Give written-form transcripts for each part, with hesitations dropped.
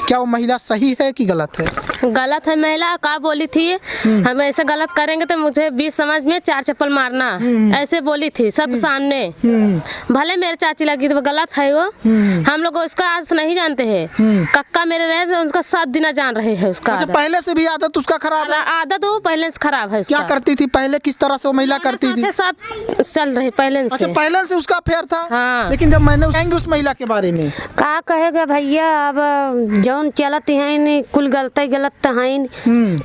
क्या वो महिला सही है कि गलत है? गलत है। महिला का बोली थी हम ऐसे गलत करेंगे तो मुझे बीच समाज में 4 चप्पल मारना, ऐसे बोली थी सब सामने। भले मेरे चाची लगी तो गलत है वो। हम लोग उसका आज नहीं जानते हैं। कक्का मेरे रहे थे, उसका 7 दिन जान रहे हैं उसका। अच्छा, पहले से भी आदत उसका खराब है? आदत वो पहले से खराब है उसका। क्या करती थी पहले, किस तरह से वो महिला करती थी? सब चल रही पहले से। अच्छा, पहले से उसका अफेयर था। हाँ। लेकिन जब मैंने उस महिला के बारे में का कहेगा भैया, अब जौन चलत है कुल गलत है।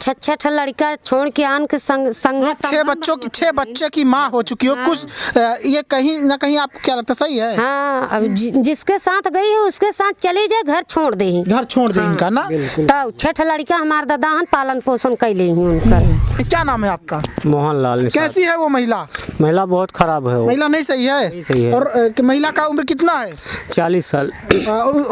6 लड़का छोड़ के आन के संग 6 बच्चे की माँ हो चुकी हो। कुछ ये कहीं ना कहीं आपको क्या लगता है सही है? हाँ, अब जिसके साथ गई है उसके साथ चले जाए, घर छोड़ दे। घर छोड़ दे इनका ना। तो 6 लड़का हमारे दादा पालन पोषण कैले ही उनका। क्या नाम है आपका? मोहन लाल। कैसी है वो महिला? महिला बहुत खराब है वो। महिला नहीं सही है? नहीं सही है। और महिला का उम्र कितना है? 40 साल।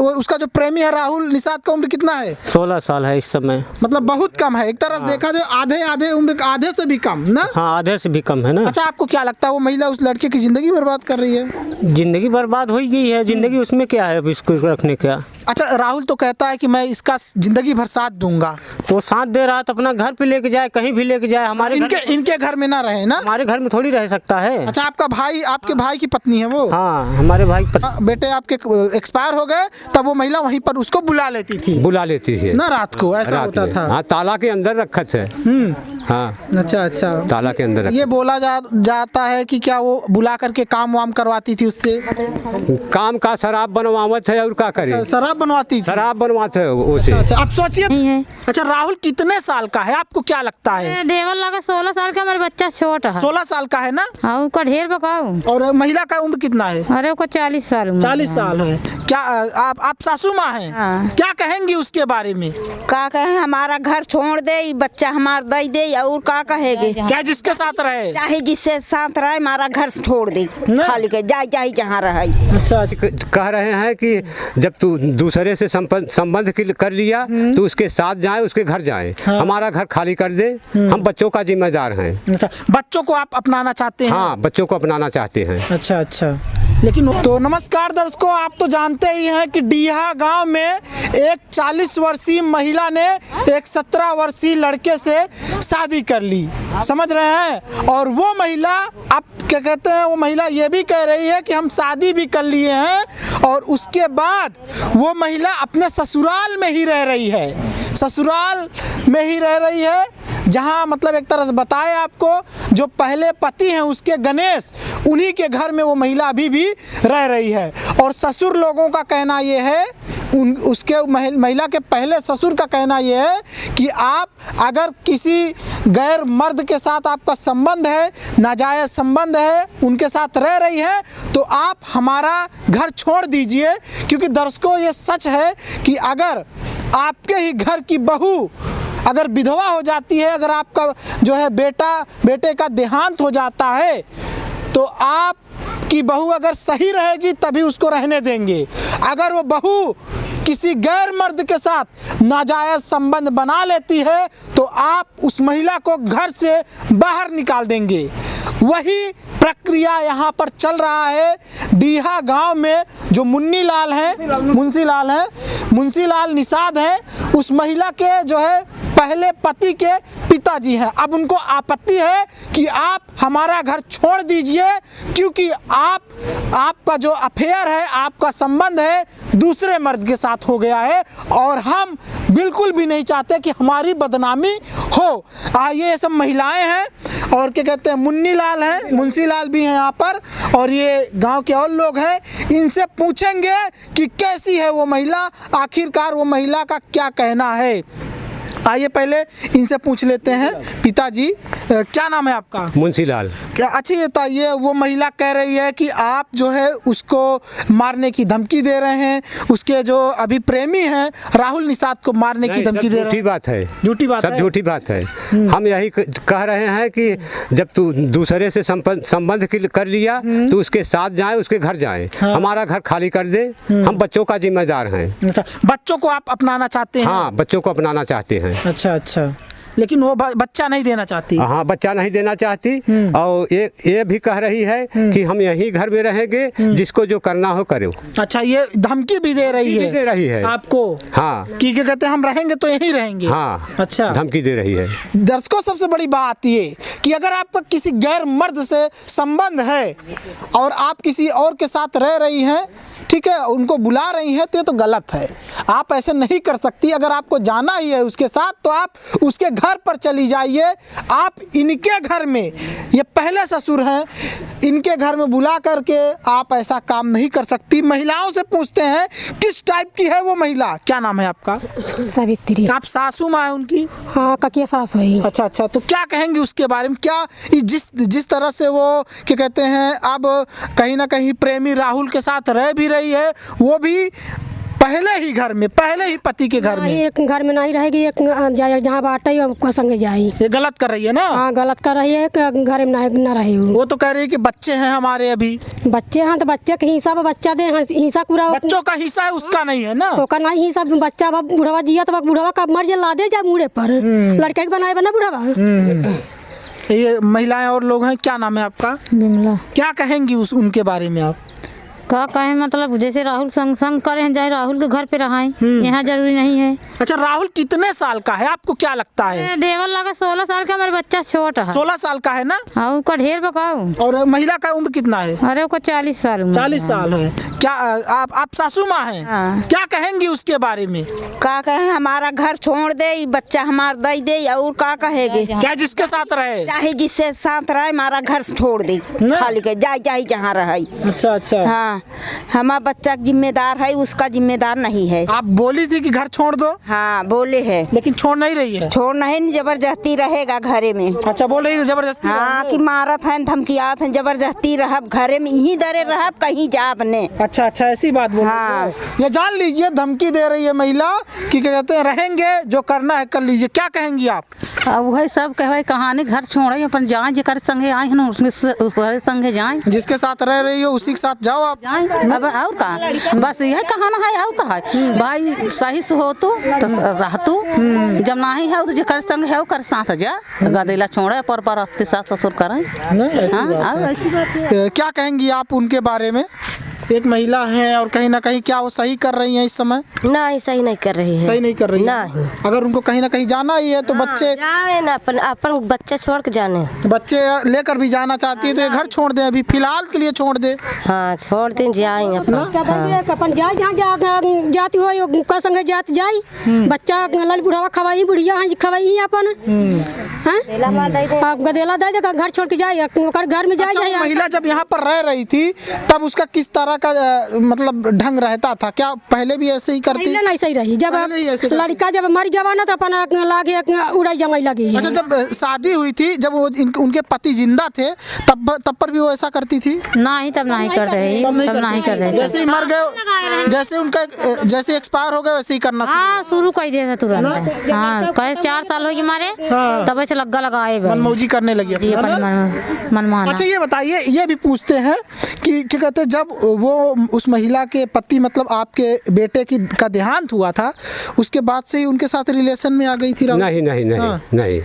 उसका जो प्रेमी है राहुल निषाद का उम्र कितना है? 16 साल है इस समय। मतलब बहुत कम है, एक तरह से देखा जाए आधे उम्र, आधे से भी कम ना। हाँ, आधे से भी कम है ना। अच्छा, आपको क्या लगता है वो महिला उस लड़के की जिंदगी बर्बाद कर रही है? जिंदगी बर्बाद हो ही गई है। जिंदगी उसमें क्या है अब इसको रखने का। अच्छा, राहुल तो कहता है कि मैं इसका जिंदगी भर साथ दूंगा। तो साथ दे रहा तो अपना घर पे लेके जाए, कहीं भी लेके जाए। हमारे इनके घर में ना रहे ना। हमारे घर में थोड़ी रह सकता है। अच्छा, आपके भाई की पत्नी है वो? हाँ, हमारे भाई बेटे आपके एक्सपायर हो गए तब वो महिला वहीं पर उसको बुला लेती थी ना रात को, ऐसा होता था। हाँ, ताला के अंदर रखा है। हाँ। अच्छा, ताला के अंदर ये बोला जाता है कि क्या वो बुला करके काम वाम करवाती थी उससे? काम का शराब बनवावत है और क्या करे। शराब बनवाती थी? शराब बनवाते है उसे। अच्छा, आप सोचिए। अच्छा, राहुल कितने साल का है, आपको क्या लगता है? देवर लगा 16 साल का, हमारे बच्चा छोटा है। 16 साल का है ना? हाँ, उसका ढेर बकाऊ। और महिला का उम्र कितना है? अरे उसको 40 साल उम्र। 40 साल है। क्या आप सासू माँ हैं? हाँ। क्या कहेंगी उसके बारे में? का कहे, हमारा घर छोड़ दे, बच्चा हमार दे दे, और का कहेगे। चाहे जिसके साथ रहे, चाहे जिससे साथ रहे, हमारा घर छोड़ दे, खाली के जाए जहाँ रहे। अच्छा, कह रहे हैं कि जब तू दूसरे से संबंध कर लिया तो उसके साथ जाए, उसके घर जाए। हाँ। हमारा घर खाली कर दे, हम बच्चों का जिम्मेदार हैं। अच्छा, बच्चों को आप अपनाना चाहते हैं? हाँ, बच्चों को अपनाना चाहते हैं। अच्छा, लेकिन तो नमस्कार दर्शकों, आप तो जानते ही हैं कि डीहा गांव में एक 40 वर्षीय महिला ने एक 17 वर्षीय लड़के से शादी कर ली, समझ रहे हैं। और वो महिला, आप क्या कहते हैं, वो महिला ये भी कह रही है कि हम शादी भी कर लिए हैं और उसके बाद वो महिला अपने ससुराल में ही रह रही है। ससुराल में ही रह रही है जहाँ मतलब एक तरह से बताए आपको, जो पहले पति हैं उसके गणेश, उन्हीं के घर में वो महिला अभी भी रह रही है। और ससुर लोगों का कहना ये है, उसके महिला के पहले ससुर का कहना ये है कि आप अगर किसी गैर मर्द के साथ आपका संबंध है, नाजायज़ संबंध है, उनके साथ रह रही है, तो आप हमारा घर छोड़ दीजिए। क्योंकि दर्शकों, ये सच है कि अगर आपके ही घर की बहू अगर विधवा हो जाती है, अगर आपका जो है बेटे का देहांत हो जाता है, तो आपकी बहू अगर सही रहेगी तभी उसको रहने देंगे। अगर वो बहू किसी गैर मर्द के साथ नाजायज़ संबंध बना लेती है तो आप उस महिला को घर से बाहर निकाल देंगे। वही प्रक्रिया यहाँ पर चल रहा है डीहा गांव में। जो मुन्सी लाल निषाद हैं, उस महिला के जो है पहले पति के पिताजी हैं। अब उनको आपत्ति है कि आप हमारा घर छोड़ दीजिए, क्योंकि आपका जो अफेयर है, आपका संबंध है, दूसरे मर्द के साथ हो गया है और हम बिल्कुल भी नहीं चाहते कि हमारी बदनामी हो। ये सब महिलाएं हैं और क्या कहते हैं, मुंशी लाल भी हैं यहाँ पर, और ये गांव के और लोग हैं। इनसे पूछेंगे कि कैसी है वो महिला, आखिरकार वो महिला का क्या कहना है। आइए पहले इनसे पूछ लेते हैं। पिताजी, क्या नाम है आपका? मुंशी लाल। क्या अच्छा ये बताइए, वो महिला कह रही है कि आप जो है उसको मारने की धमकी दे रहे हैं, उसके जो अभी प्रेमी हैं राहुल निषाद को मारने की धमकी दे रहे हैं। झूठी बात है, सब झूठी बात है। हम यही कह रहे हैं कि जब तू दूसरे से संबंध कर लिया तो उसके साथ जाए, उसके घर जाए। हाँ। हमारा घर खाली कर दे, हम बच्चों का जिम्मेदार हैं। अच्छा, बच्चों को आप अपनाना चाहते हैं? हाँ, बच्चों को अपनाना चाहते हैं। अच्छा, लेकिन वो बच्चा नहीं देना चाहती। हाँ, बच्चा नहीं देना चाहती। और ये भी कह रही है कि हम यहीं घर में रहेंगे, जिसको जो करना हो करो। अच्छा, ये धमकी भी दे रही है? दे रही है आपको? हाँ, कि क्या कहते हैं, हम रहेंगे तो यहीं रहेंगे। हाँ, अच्छा, धमकी दे रही है। दर्शकों, सबसे बड़ी बात ये कि अगर आपका किसी गैर मर्द से संबंध है और आप किसी और के साथ रह रही हैं, ठीक है, उनको बुला रही हैं, तो ये तो गलत है। आप ऐसे नहीं कर सकती। अगर आपको जाना ही है उसके साथ तो आप उसके घर पर चली जाइए। आप इनके घर में, ये पहले ससुर हैं, इनके घर में बुला करके आप ऐसा काम नहीं कर सकती। महिलाओं से पूछते हैं किस टाइप की है वो महिला। क्या नाम है आपका? सावित्री। आप सासू माँ है उनकी? हाँ, ककिया सास हुई। अच्छा अच्छा, तो क्या कहेंगे उसके बारे में? क्या जिस तरह से वो क्या कहते हैं अब कहीं ना कहीं प्रेमी राहुल के साथ रह भी रही है, वो भी पहले ही पति के घर में, एक घर में नहीं रहेगी, एक जाए जहाँ बाटे उसका संगे जाए। ये गलत कर रही है ना? हाँ, गलत कर रही है कि घर में ना रहे। वो तो कह रही है कि बच्चे हैं हमारे, अभी बच्चे हैं तो बच्चे के हिस्सा में बच्चा दे, हिस्सा पूरा बच्चों का हिस्सा है, उसका नहीं है ना? ओका नहीं हिस्सा। बच्चा बुढ़वा जिया तो बुढ़वा का मर ला दे जा मुड़े पर, लड़के के बनाए बना बुढ़वा। ये महिलाएं और लोग हैं। क्या नाम है आपका? बिमला। क्या कहेंगी उनके बारे में आप? का कहें, मतलब जैसे राहुल संग करे हैं, जाए राहुल के घर पे रहाएं, यहाँ जरूरी नहीं है। अच्छा, राहुल कितने साल का है, आपको क्या लगता है? देवर लगा 16 साल का, मेरा बच्चा छोटा है। 16 साल का है ना? हाँ, उसका ढेर बकाओ। और महिला का उम्र कितना है? अरे उसका 40 साल उम्र। 40 साल है। क्या आप सासू माँ हैं? हाँ। क्या कहेंगी उसके बारे में? का कहे, हमारा घर छोड़ दे, बच्चा हमार दे दे, और का कहेगे? चाहे जिसके साथ रहे, चाहे जिससे साथ रहे, हमारा घर छोड़ दे, खाली के जाए जहाँ रहे। अच्छा अच्छा। हाँ, हमारा बच्चा जिम्मेदार है, उसका जिम्मेदार नहीं है। आप बोली थी कि घर छोड़ दो? हाँ, बोले है, लेकिन छोड़ नहीं रही है। छोड़ नहीं, जबरदस्ती रहेगा घरे में। अच्छा, बोल रही है जबरदस्ती? हाँ, कि मारत है, धमकियात है, जबरदस्ती रहब घरे में, यहीं दरे रहब, कहीं जाब ने। अच्छा अच्छा, ऐसी बात बोल हाँ। ये जान लीजिए, धमकी दे रही है महिला कि क्या कहते हैं, रहेंगे, जो करना है कर लीजिए। क्या कहेंगी आप? अब वही सब कहवाई कहानी, घर छोड़े अपन जाए, जेकर संगे आए हैं उसके संगे जाए, जिसके साथ रह रही हो उसी के साथ जाओ आप। जाए। अब और का, बस यह कहाना है, और कहा भाई सही से हो तो रहतू, जब नहीं है तो जेकर संग है ओकर साथ जा, गदेला छोड़े पर सास ससुर करे। ऐसी बात है। क्या कहेंगी आप उनके बारे में? एक महिला है और कहीं ना कहीं क्या वो सही कर रही हैं इस समय? नहीं, सही नहीं कर रही है। सही नहीं कर रही है? नहीं। अगर उनको कहीं ना कहीं जाना ही है तो बच्चे जाए ना, अपन बच्चे छोड़ के जाने। बच्चे लेकर भी जाना चाहती है तो ये घर छोड़ दे, अभी फिलहाल के लिए छोड़ दे। हाँ, छोड़ दें, जाए अपना। अपन जाए जहाँ जाती हो ओकर संगे जात जाए, बच्चा लाल बुढ़ावा खवाई, बुढ़िया खवाई अपन। गदेला दे दे, घर छोड़ के जाए, ओकर घर में जाए। अच्छा, महिला जब यहाँ पर रह रही थी तब उसका किस तरह का मतलब ढंग रहता था? क्या पहले भी ऐसे ही करती? नहीं, सही रही। जब लड़का जब मर गया ना तो अपन लागे उड़ाई जमाई लगी। अच्छा, जब शादी हुई थी, जब वो उनके पति जिंदा थे, तब पर भी वो ऐसा करती थी? नहीं, तब नहीं कर रही, तब नहीं कर रही। जैसे ही मर गए, जैसे उनका जैसे एक्सपायर हो गए वैसे ही करना? हाँ, शुरू कर दिया तुरंत। हाँ, कहे 4 साल हो गए मारे, तब से लग्गा लगाए मनमौजी करने लगी मनमाना। अच्छा, ये बताइए, ये भी पूछते हैं कि क्या कहते हैं, जब वो उस महिला के पति मतलब आपके बेटे का देहांत हुआ था, उसके बाद से ही उनके साथ रिलेशन में आ गई थी? नहीं नहीं नहीं। हाँ। नहीं।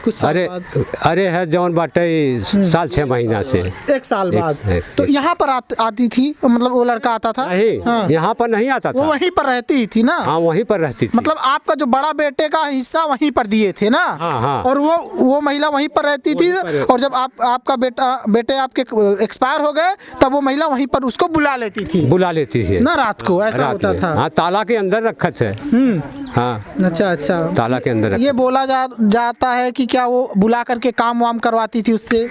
अरे है जौन बाटे 6 महीना से 1 साल बाद। तो यहाँ पर आती थी, मतलब वो लड़का आता था? नहीं, यहाँ पर नहीं आता था। वो वहीं पर रहती थी ना? हाँ, वहीं पर रहती थी। मतलब आपका जो बड़ा बेटे का हिस्सा वहीं पर दिए थे ना? हाँ। और वो महिला वहीं पर रहती थी, और जब आपका बेटे आपके एक्सपायर हो गए तब वो महिला वहीं पर उसको बुला लेती थी ना, रात को ऐसा होता था? हाँ, ताला के अंदर रखा थे। हाँ। अच्छा, ताला के अंदर ये बोला जाता है कि क्या वो बुला करके काम वाम करवाती थी उससे?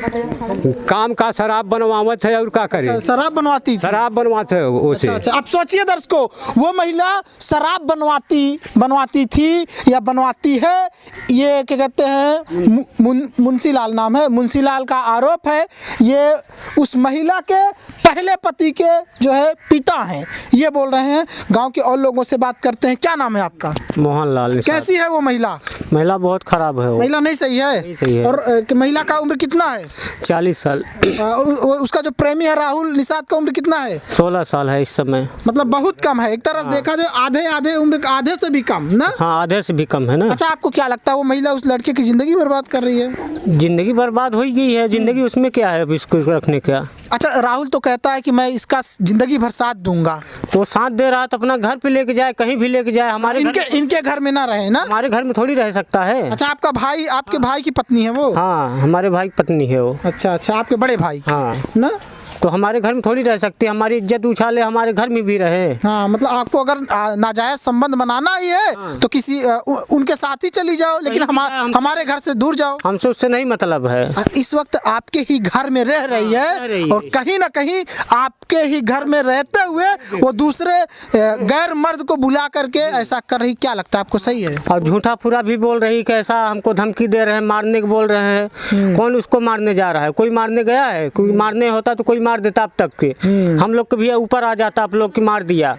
काम का शराब बनवावत है, और क्या करे? शराब बनवाती थी? शराब बनवाते है उसे। अच्छा, अब सोचिए दर्शकों, वो महिला शराब बनवाती थी या बनवाती है। ये क्या कहते हैं, मुंशीलाल नाम है, मुंशीलाल का आरोप है। ये उस महिला के पहले पति के जो है पिता हैं, ये बोल रहे हैं। गांव के और लोगों से बात करते हैं। क्या नाम है आपका? मोहनलाल। कैसी है वो महिला? महिला बहुत खराब है वो। महिला नहीं सही है, नहीं सही है। और महिला का उम्र कितना है? 40 साल। उसका जो प्रेमी है राहुल निषाद का उम्र कितना है? 16 साल है इस समय। मतलब बहुत कम है, एक तरह से देखा जाए आधे उम्र, आधे से भी कम ना। हाँ, आधे से भी कम है ना। अच्छा, आपको क्या लगता है वो महिला उस लड़के की जिंदगी बर्बाद कर रही है? जिंदगी बर्बाद हो ही गई है, जिंदगी उसमें क्या है अब इसको रखने का। अच्छा, राहुल तो कहता है कि मैं इसका जिंदगी भर साथ दूंगा। तो साथ दे रहा है तो अपना घर पे लेके जाए, कहीं भी लेके जाए। हमारे इनके घर में ना रहे ना। हमारे घर में थोड़ी रह सकता है। अच्छा, आपके भाई की पत्नी है वो? हाँ, हमारे भाई की पत्नी है वो। अच्छा, आपके बड़े भाई। हाँ ना, तो हमारे घर में थोड़ी रह सकती, हमारी इज्जत उछाले, हमारे घर में भी रहे। हाँ, मतलब आपको अगर नाजायज संबंध बनाना ही है तो किसी उनके साथ ही चली जाओ, लेकिन हमारे घर से दूर जाओ। हमसे उससे नहीं मतलब है। इस वक्त आपके ही घर में रह रही है और कहीं ना कहीं आपके ही घर में रहते हुए वो दूसरे गैर मर्द को बुला करके ऐसा कर रही, क्या लगता है आपको सही है? और झूठा पूरा भी बोल रही कि ऐसा हमको धमकी दे रहे हैं, मारने को बोल रहे हैं। कौन उसको मारने जा रहा है? कोई मारने गया है? कोई मारने होता तो कोई मार देता अब तक के। हम लोग के भी ऊपर आ जाता, आप लोग की मार दिया।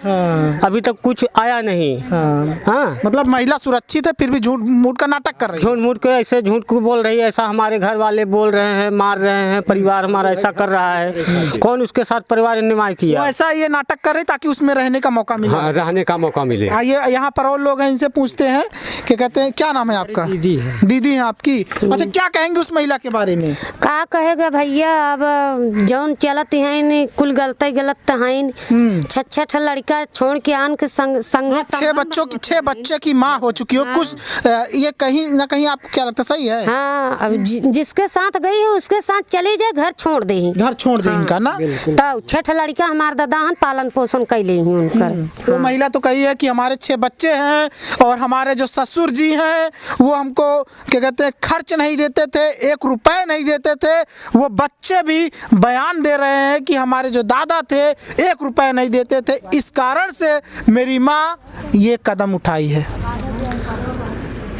अभी तक कुछ आया नहीं। हाँ, मतलब महिला सुरक्षित है फिर भी झूठ मूठ का नाटक कर रही है। झूठ मूठ के ऐसे झूठ को बोल रही है, ऐसा हमारे घर वाले बोल रहे हैं, मार रहे हैं, परिवार हमारा ऐसा कर रहा है। कौन उसके साथ परिवार ने न्याय किया? ऐसा ये नाटक कर रहे ताकि उसमें रहने का मौका मिले। हाँ, रहने का मौका मिले। ये यहाँ पर और लोग हैं, इनसे पूछते हैं कि कहते हैं क्या नाम है आपका? दीदी है। दीदी है आपकी? अच्छा, क्या कहेंगे उस महिला के बारे में? का कहेगा भैया, अब जौन चलत हैं कुल गलत हैं। छठ लड़का छोड़ के आन के संग 6 बच्चे की माँ हो चुकी हो। कुछ ये कहीं ना कहीं आपको क्या लगता सही है? हाँ, अब जिसके साथ गई है उसके साथ चली जाए, घर छोड़ दे। घर छोड़ दे इनका ना। तो 6 लड़का हमारे दादा पालन पोषण कैले ही उनकर। वो महिला तो कही है कि हमारे 6 बच्चे हैं और हमारे जो ससुर जी हैं वो हमको क्या कहते हैं खर्च नहीं देते थे, 1 रुपए नहीं देते थे। वो बच्चे भी बयान दे रहे हैं कि हमारे जो दादा थे 1 रुपए नहीं देते थे, इस कारण से मेरी माँ ये कदम उठाई है।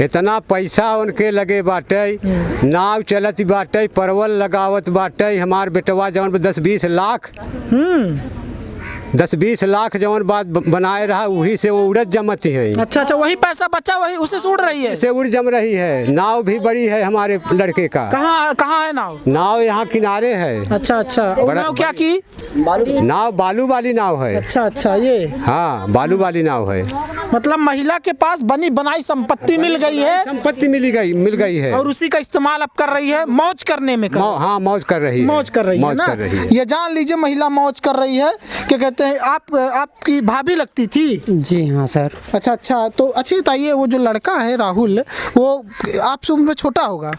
इतना पैसा उनके लगे बाटे, नाव चलती बाटे, परवल लगावत बाटे। हमार बेटवा जवन 10-20 लाख 10-20 लाख जवन बात बनाए रहा, वही से वो उड़द जमती है। अच्छा, वही पैसा बच्चा वही उसे उड़ रही है, से उड़ जम रही है। नाव भी बड़ी है हमारे लड़के का। कहाँ है नाव? नाव यहाँ किनारे है। अच्छा, नाव क्या की? नाव बालू वाली नाव है। अच्छा, ये हाँ, बालू वाली नाव है। मतलब महिला के पास बनी बनाई संपत्ति मिल गई है। संपत्ति मिल गई है और उसी का इस्तेमाल अब कर रही है मौज करने में। हाँ, मौज कर रही है ना। ये जान लीजिए महिला मौज कर रही है। क्या कहते हैं आपकी भाभी लगती थी? जी हाँ सर। अच्छा, तो अच्छी बताइए, वो जो लड़का है राहुल, वो आपसे उम्र में छोटा होगा?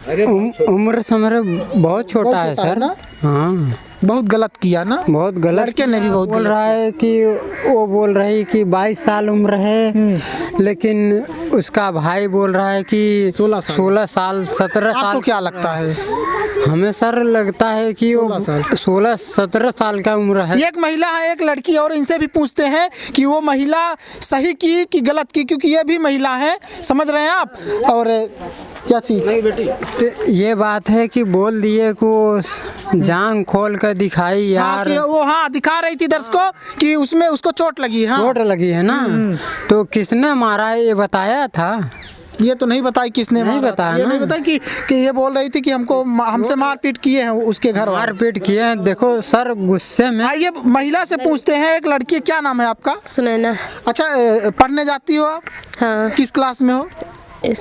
उम्र से मेरे बहुत छोटा है सर ना। हाँ, बहुत गलत किया ना, बहुत गलत। लड़के ने भी बहुत बोल रहा है कि वो बोल रही कि 22 साल उम्र है, लेकिन उसका भाई बोल रहा है कि 16 साल 17 साल। आपको क्या लगता है? हमें सर लगता है कि वो 16-17 साल का उम्र है। एक महिला है, एक लड़की, और इनसे भी पूछते हैं कि वो महिला सही की कि गलत की, क्योंकि ये भी महिला है, समझ रहे हैं आप? और क्या चीज? नहीं बेटी, तो ये बात है कि बोल दिए को जांग खोल कर दिखाई यार। वो दिखा रही थी दर्शकों कि उसमें उसको चोट लगी है। चोट लगी है ना। तो किसने मारा है ये बताया था? ये तो नहीं बताई किसने नहीं बताया। ये नहीं बताया कि ये बोल रही थी कि हमसे मारपीट किए हैं उसके घर। मारपीट किए हैं। देखो सर, गुस्से में। आइए महिला से पूछते हैं, एक लड़की, क्या नाम है आपका? सुनैना। अच्छा, पढ़ने जाती हो आप? हाँ। किस क्लास में हो?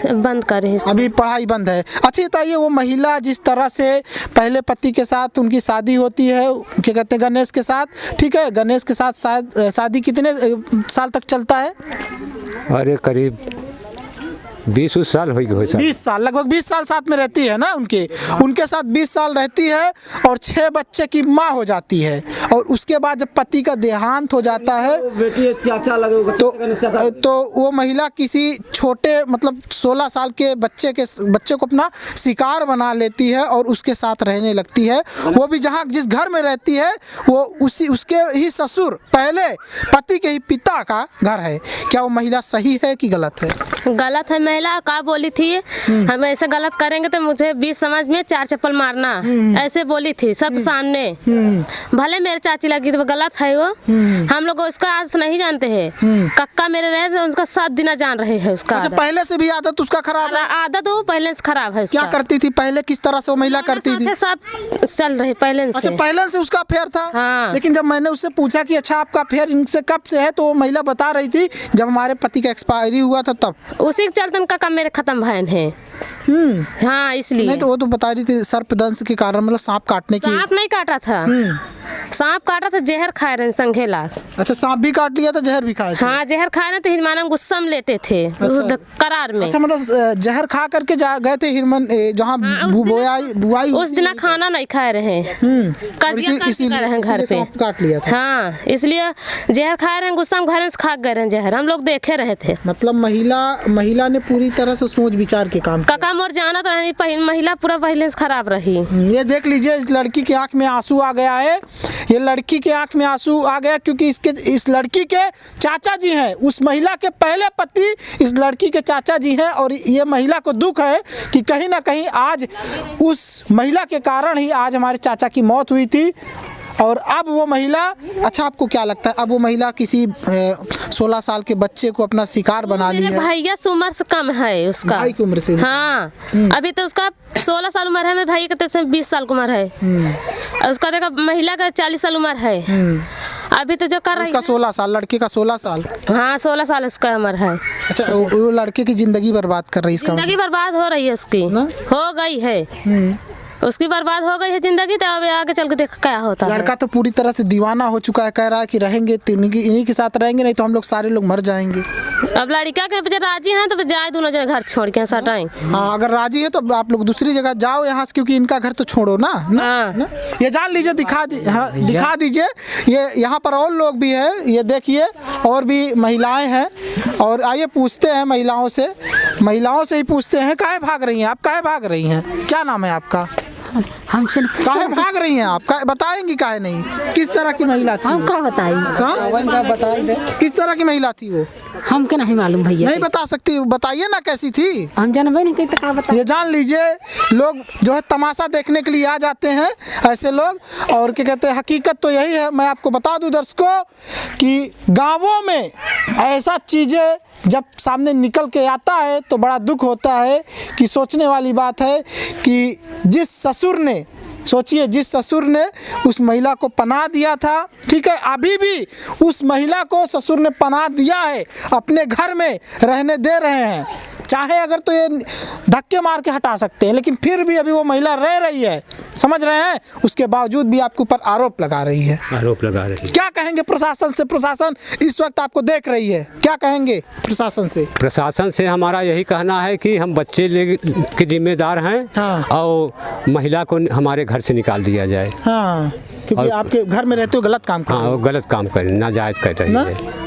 बंद कर रहे हैं, अभी पढ़ाई बंद है। अच्छा, बताइए, वो महिला जिस तरह से पहले पति के साथ उनकी शादी होती है, क्या कहते हैं, गणेश के साथ, ठीक है, गणेश के साथ शायद शादी कितने साल तक चलता है? अरे करीब 20 साल हो गए। 20 साल, लगभग 20 साल साथ में रहती है ना। उनके साथ 20 साल रहती है और 6 बच्चे की माँ हो जाती है। और उसके बाद जब पति का देहांत हो जाता है तो वो महिला किसी छोटे, मतलब 16 साल के बच्चे को अपना शिकार बना लेती है और उसके साथ रहने लगती है। वो भी जिस घर में रहती है वो उसके ही ससुर, पहले पति के ही पिता का घर है। क्या वो महिला सही है कि गलत है? गलत है। महिला का बोली थी हम ऐसे गलत करेंगे तो मुझे बीच समाज में 4 चप्पल मारना, ऐसे बोली थी सब सामने। भले मेरे चाची लगी तो गलत है वो, हम लोग उसका आज नहीं जानते हैं। कक्का मेरे रहे थे, उसका 7 दिन जान रहे हैं उसका आदत। पहले से भी आदत उसका खराब है? आदत वो पहले से खराब है उसका। क्या करती थी पहले, किस तरह से वो महिला करती थी? सब चल रहे पहले से। अच्छा, पहले से उसका अफेयर था? हाँ। लेकिन जब मैंने उससे पूछा कि अच्छा आपका अफेयर इनसे कब से है, तो वो महिला बता रही थी जब हमारे पति का एक्सपायरी हुआ था तब। उसी के चलते उनका काम मेरे खत्म भयन है। हाँ, इसलिए। नहीं तो वो तो बता रही थी सर्पदंश के कारण, मतलब सांप काटने की। सांप नहीं काटा था, सांप काटा था, जहर खाए रहे संघे लाख। अच्छा, सांप भी काट लिया था, जहर भी खाए थे? हाँ, जहर खाए रहे थे, हिरमानम गुस्सा में लेटे थे उस करार में। अच्छा, मतलब जहर खा करके गए थे हिरमन जहाँ बुआई उस दिन खाना नहीं खाए रहे, घर पे काट लिया था। हाँ, इसलिए जहर खाए रहे, गुस्सा में घर से खा गए रहे जहर, हम लोग देखे रहे थे। मतलब महिला ने पूरी तरह से सोच विचार के काम। काका मोर जाना तो नहीं, महिला पूरा पहले से खराब रही। ये देख लीजिए, इस लड़की की आंख में आंसू आ गया है। ये लड़की के आंख में आंसू आ गया क्योंकि इस लड़की के चाचा जी हैं, उस महिला के पहले पति इस लड़की के चाचा जी हैं। और ये महिला को दुख है कि कहीं ना कहीं आज उस महिला के कारण ही आज हमारे चाचा की मौत हुई थी। और अब वो महिला, अच्छा आपको क्या लगता है, अब वो महिला किसी 16 साल के बच्चे को अपना शिकार बना ली है? भैया से उम्र से कम है उसका, भाई की उम्र से। हाँ, अभी तो उसका 16 साल उम्र है, मेरे भाई का तो 20 साल की उम्र है। उसका देखा महिला का 40 साल उम्र है। अभी तो जो कर रही है उसका 16 साल, लड़के का 16 साल। हाँ, 16 साल उसका उम्र है। अच्छा, वो लड़के की जिंदगी बर्बाद कर रही है? इसका जिंदगी बर्बाद हो रही है उसकी, हो गई है उसकी, बर्बाद हो गई है जिंदगी। तो अब आगे चल के देख क्या होता है। लड़का तो पूरी तरह से दीवाना हो चुका है, कह रहा है कि रहेंगे तो इन्हीं के साथ रहेंगे, नहीं तो हम लोग सारे लोग मर जाएंगे। अब लड़का के राजी हैं तो जाए दोनों जगह घर छोड़ के सटाएं। हाँ, अगर राजी है तो आप लोग दूसरी जगह जाओ यहाँ से, क्योंकि इनका घर तो छोड़ो ना। हाँ। ये जान लीजिए, दिखा दीजिए, ये यहाँ पर और लोग भी है, ये देखिए और भी महिलाएं हैं। और आइए पूछते हैं महिलाओं से ही पूछते हैं, काहे भाग रही हैं आप, काहे भाग रही हैं? क्या नाम है आपका? हमसे काहे भाग रही हैं आप, बताएंगी काहे नहीं? किस तरह की महिला थी? हम क्या बताइए? किस तरह की महिला थी वो? हमके नहीं मालूम भैया। नहीं बता सकती, बताइए ना कैसी थी। हम जानबे नहीं कहते, क्या बताइए? ये जान लीजिए, लोग जो है तमाशा देखने के लिए आ जाते हैं ऐसे लोग, और क्या कहते हैं, हकीकत तो यही है। मैं आपको बता दूं दर्शकों कि गांवों में ऐसा चीज़ें जब सामने निकल के आता है तो बड़ा दुख होता है। कि सोचने वाली बात है कि जिस ससुर ने, सोचिए, जिस ससुर ने उस महिला को पनाह दिया था, ठीक है, अभी भी उस महिला को ससुर ने पनाह दिया है, अपने घर में रहने दे रहे हैं। चाहे अगर तो ये धक्के मार के हटा सकते हैं, लेकिन फिर भी अभी वो महिला रह रही है, समझ रहे हैं? उसके बावजूद भी आपके ऊपर आरोप लगा रही है। क्या कहेंगे प्रशासन से? प्रशासन इस वक्त आपको देख रही है, क्या कहेंगे प्रशासन से? प्रशासन से हमारा यही कहना है कि हम बच्चे के जिम्मेदार हैं। हाँ। और महिला को हमारे घर से निकाल दिया जाए। हाँ, क्योंकि आपके घर में रहते हो गलत काम कर रहे हो। हाँ, गलत काम कर, नाजायज कर रही है।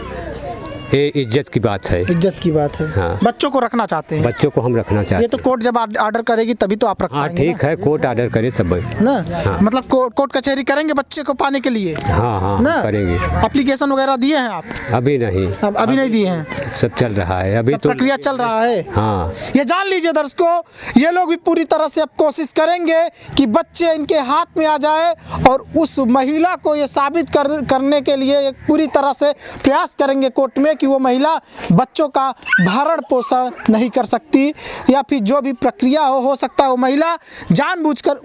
ये इज्जत की बात है, इज्जत की बात है। हाँ। बच्चों को रखना चाहते हैं, बच्चों को हम रखना चाहते हैं। ये तो कोर्ट जब ऑर्डर करेगी तभी तो आप रख हाँ, पाएंगे। ठीक है, कोर्ट ऑर्डर करे तब ना। हाँ। मतलब कोर्ट कचहरी करेंगे बच्चे को पाने के लिए? हाँ, ना? करेंगे। एप्लीकेशन वगैरह दिए हैं आप? अभी नहीं, अभी नहीं दिए हैं, सब चल रहा है, अभी तो प्रक्रिया चल रहा है। हाँ। ये जान लीजिए दर्शकों, ये लोग भी पूरी तरह से अब कोशिश करेंगे कि बच्चे इनके हाथ में आ जाए, और उस महिला को ये साबित करने के लिए पूरी तरह से प्रयास करेंगे कोर्ट में कि वो महिला बच्चों का भरण पोषण नहीं कर सकती, या फिर जो भी प्रक्रिया हो सकता है वो महिला जानबूझकर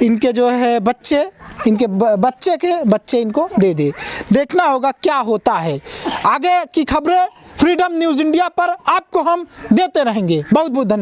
इनके जो है बच्चे इनको दे दे। देखना होगा क्या होता है। आगे की खबरें फ्रीडम न्यूज़ इंडिया पर आपको हम देते रहेंगे। बहुत बहुत धन्यवाद।